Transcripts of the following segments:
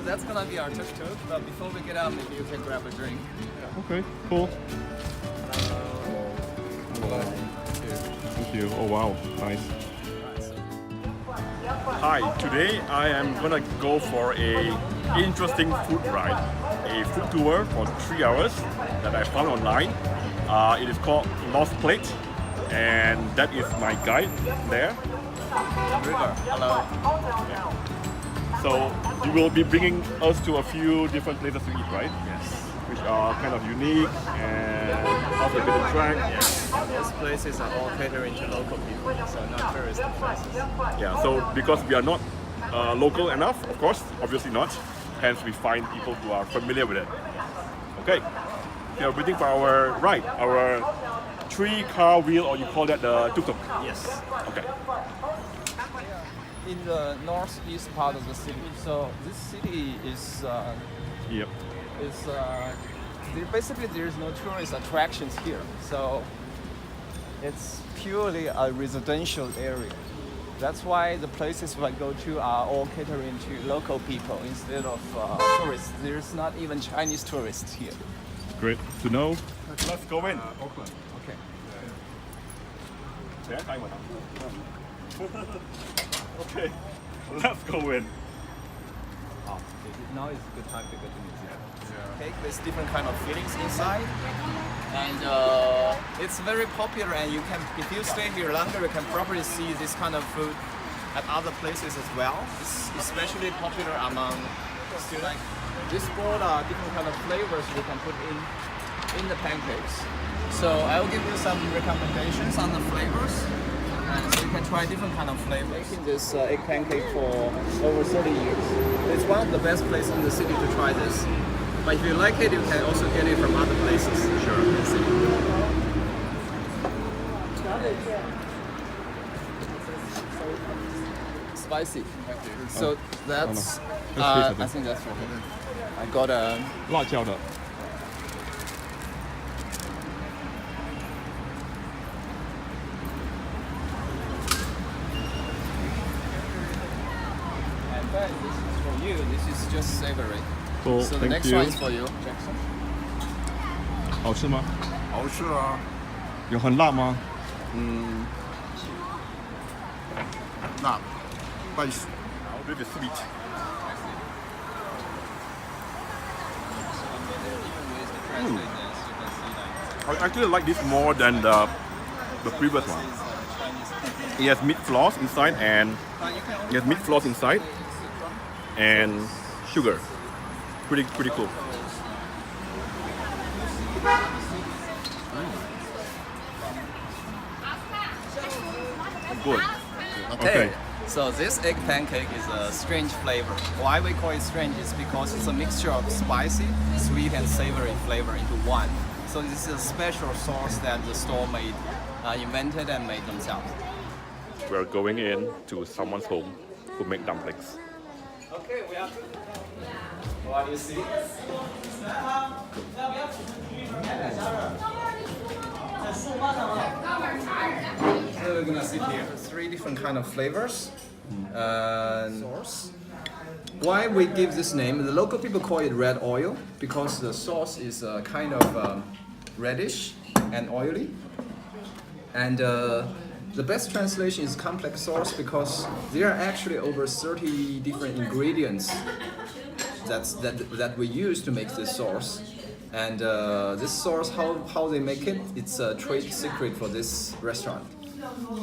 that's gonna be our tuk-tuk, but before we get out, maybe you can grab a drink. Okay, cool. Thank you. Oh wow, nice. Hi, today I am gonna go for a interesting food ride, a food tour for 3 hours that I found online. It is called Lost Plate, and that is my guide there. River, hello. So you will be bringing us to a few different places to eat, right? Yes. Which are kind of unique and off the beaten track. Yes. Those places are all catering to local people, so not tourist places. Yeah, so because we are not local enough, of course, obviously not, hence we find people who are familiar with it. Okay, we are waiting for our ride, our 3-car wheel, or you call that the tuk-tuk? Yes. Okay. In the northeast part of the city, so this city is Yep. basically there's no tourist attractions here, so it's purely a residential area. That's why the places I go to are all catering to local people instead of tourists. There's not even Chinese tourists here. Great to know. Let's go in. Okay. Okay, let's go in. Now is a good time to go to museum. Cake with different kind of fillings inside, and it's very popular. And you can, if you stay here longer, you can probably see this kind of food at other places as well. It's especially popular among students. This board are different kind of flavors you can put in the pancakes. So I will give you some recommendations on the flavors. So you can try different kind of flavors. Making this egg pancake for over 30 years. It's one of the best places in the city to try this. But if you like it, you can also get it from other places. Sure. In the city. Spicy. So that's, I think that's for him. I got a 辣椒的. This is for you. This is just savory. Cool, So the thank next you. one is for you, Jackson. 好吃吗？好吃啊，有很辣吗？辣，spicy。 A little bit sweet. I actually like this more than the previous one. It has meat floss inside and sugar. Pretty cool. Good. Okay. So this egg pancake is a strange flavor. Why we call it strange is because it's a mixture of spicy, sweet, and savory flavor into one. So this is a special sauce that the store made, invented and made themselves. We're going in to someone's home who make dumplings. Okay, we are. What do you see? So we're gonna see here 3 different kind of flavors. Sauce. Why we give this name? The local people call it red oil because the sauce is kind of reddish and oily. And the best translation is complex sauce because there are actually over 30 different ingredients that we use to make this sauce. And this sauce, how they make it, it's a trade secret for this restaurant.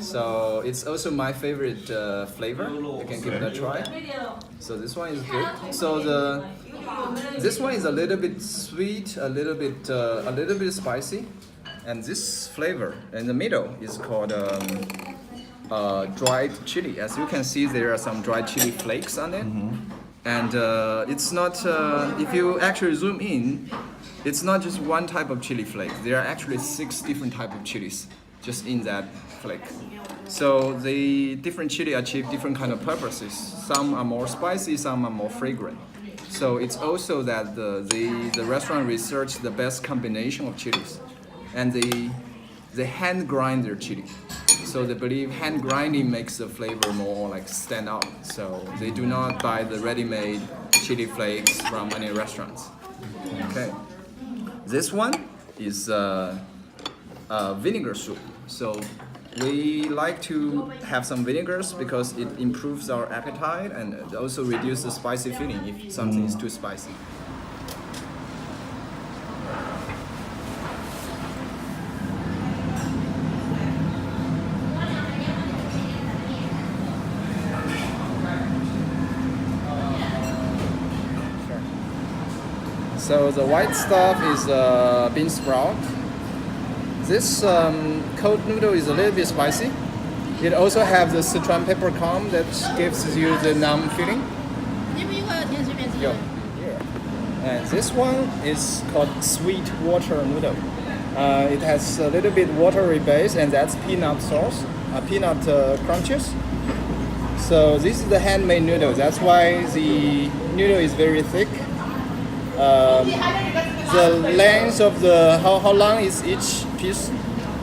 So it's also my favorite flavor. You can give it a try. So this one is good. So this one is a little bit sweet, a little bit spicy, and this flavor in the middle is called dried chili. As you can see, there are some dried chili flakes on it. And it's not, if you actually zoom in, it's not just one type of chili flake. There are actually 6 different types of chilies just in that flake. So the different chili achieve different kind of purposes. Some are more spicy, some are more fragrant. So it's also that the restaurant researched the best combination of chilies. And they hand grind their chili. So they believe hand grinding makes the flavor more like stand out. So they do not buy the ready-made chili flakes from any restaurants. Okay. This one is vinegar soup. So we like to have some vinegars because it improves our appetite and it also reduces the spicy feeling if something is too spicy. So the white stuff is bean sprout. This cold noodle is a little bit spicy. It also has the Sichuan peppercorn that gives you the numb feeling. Yeah. And this one is called sweet water noodle. It has a little bit watery base, and that's peanut sauce, peanut crunches. So this is the handmade noodle. That's why the noodle is very thick. The length of the how long is each piece?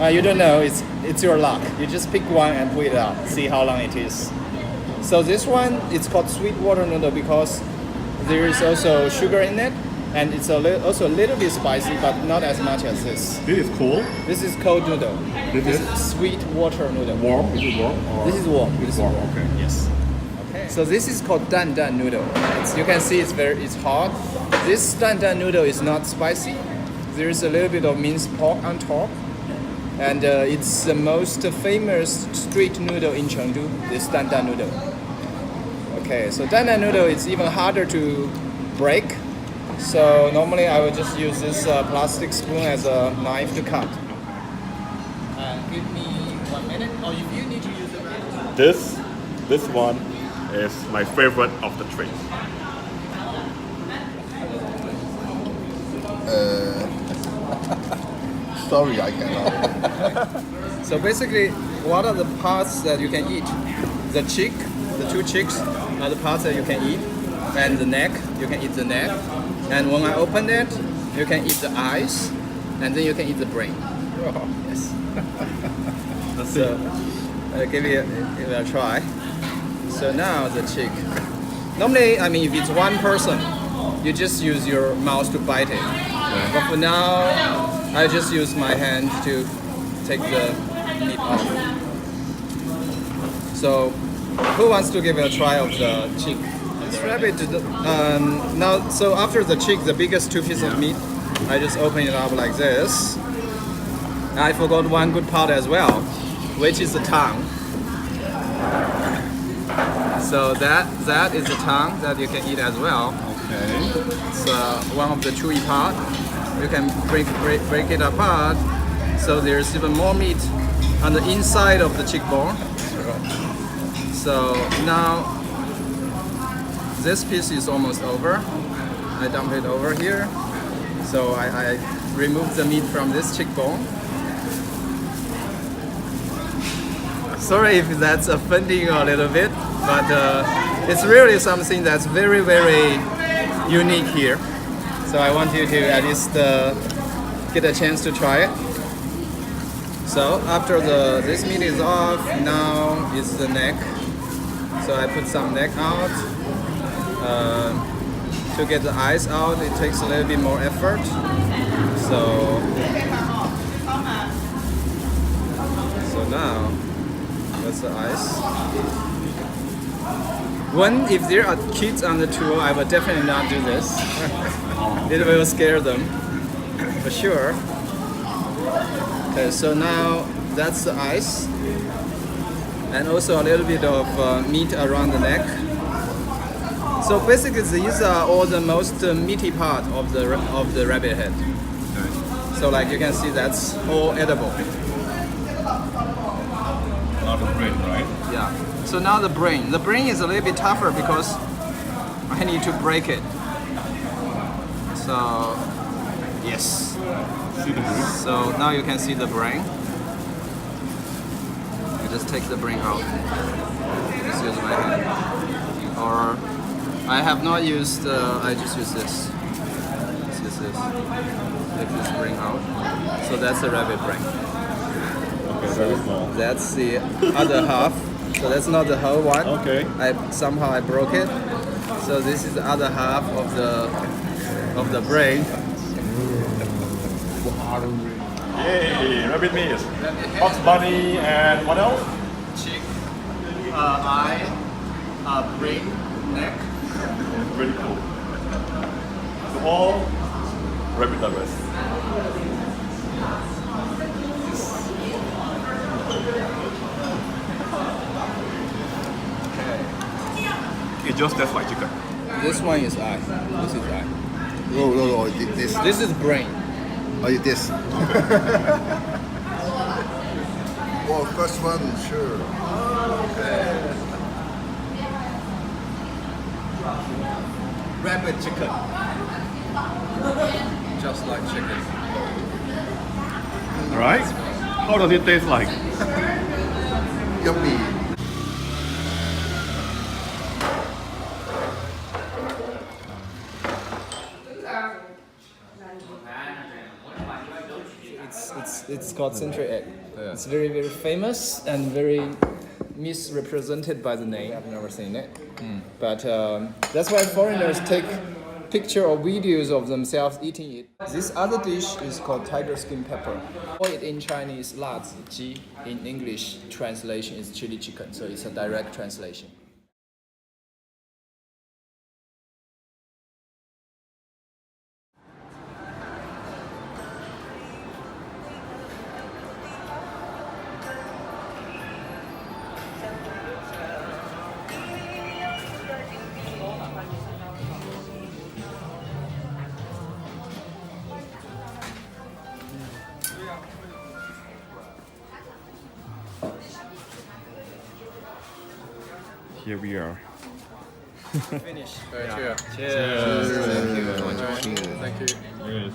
You don't know. It's your luck. You just pick one and pull it out. See how long it is. So this one it's called sweet water noodle because there is also sugar in it, and it's also a little bit spicy, but not as much as this. This is cool. This is cold noodle. This is sweet water noodle. warm. Is it warm? Or This is warm. It's warm. Okay. Yes. Okay. So this is called dan dan noodle. You can see it's hot. This dan dan noodle is not spicy. There is a little bit of minced pork on top, and it's the most famous street noodle in Chengdu. This dan dan noodle. Okay, so dan dan noodle is even harder to break. So normally I would just use this plastic spoon as a knife to cut. Give me 1 minute. Or if you need to use the knife. This one is my favorite of the three. Sorry, I cannot. So basically, what are the parts that you can eat? The cheek, the two cheeks are the parts that you can eat, and the neck, you can eat the neck. And when I open it, you can eat the eyes, and then you can eat the brain. Oh, yes. So I'll give it a try. So now the cheek. Normally, I mean, if it's one person, you just use your mouth to bite it. But for now, I just use my hand to take the meat off. So, who wants to give it a try of the cheek? This rabbit, now, so after the cheek, the biggest two pieces of meat, I just open it up like this. I forgot one good part as well, which is the tongue. So that is the tongue that you can eat as well. Okay. It's one of the chewy part. You can break it apart. So there's even more meat on the inside of the cheekbone. So now this piece is almost over. I dump it over here. So I remove the meat from this cheekbone. Sorry if that's offending you a little bit, but it's really something that's very, very unique here. So I want you to at least get a chance to try it. So after this meat is off, now is the neck. So I put some neck out. To get the eyes out, it takes a little bit more effort. So now that's the eyes. If there are kids on the tour, I will definitely not do this. It will scare them, for sure. Okay, so now that's the eyes, and also a little bit of meat around the neck. So basically, these are all the most meaty part of the rabbit head. So like you can see, that's all edible. Now the brain, right? Yeah. So now the brain. The brain is a little bit tougher because I need to break it. So, yes. See the brain? So now you can see the brain. I just take the brain out. Just use my hand. Or I have not used, I just use this. Just use this. Take this brain out. So that's the rabbit brain. Okay, very small. That's the other half. So that's not the whole one. Okay. Somehow I broke it. So this is the other half of the brain. Yay, rabbit meat, Bugs Bunny, and what else? Cheek, eye, brain, neck. Really cool. So all rabbit lovers. It just tastes like chicken. This one is eye. This is eye. No, this. This is brain. Oh, this. Well, first one, sure. Rabbit chicken. Just like chicken. Alright? How does it taste like? Yummy. It's called century egg. Yeah. It's very, very famous and very misrepresented by the name. I've never seen it. But that's why foreigners take picture or videos of themselves eating it. This other dish is called tiger skin pepper. Call it in Chinese 辣子鸡. In English, translation is chili chicken. So it's a direct translation. Here we are. Finish. Cheers. Cheers. Thank you very much. Cheers. Thank you. Yes.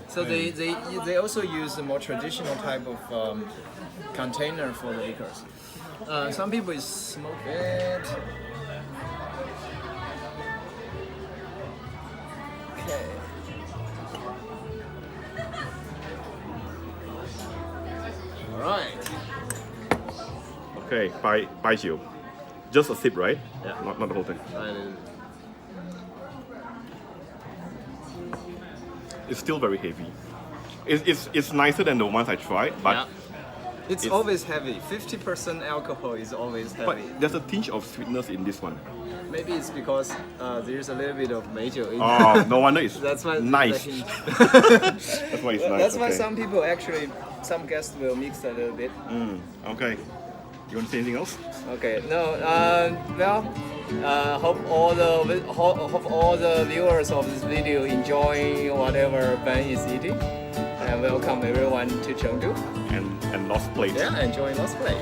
So they also use a more traditional type of container for the liquors. Some people smoke it. Okay. All right. Okay, bye you. Just a sip, right? Yeah. Not the whole thing. It's still very heavy. It's nicer than the ones I tried, but Yeah. It's always heavy. 50% alcohol is always but heavy. there's a tinge of sweetness in this one. Maybe it's because there's a little bit of mayo in Oh, no wonder it's That's why nice. That's why it's nice. That's why okay. some people actually, some guests will mix a little bit. Okay. You want to say anything else? Okay, no, hope all the viewers of this video enjoy whatever Ben is eating, and welcome everyone to Chengdu. And lost plate. Yeah, enjoy Lost Plate.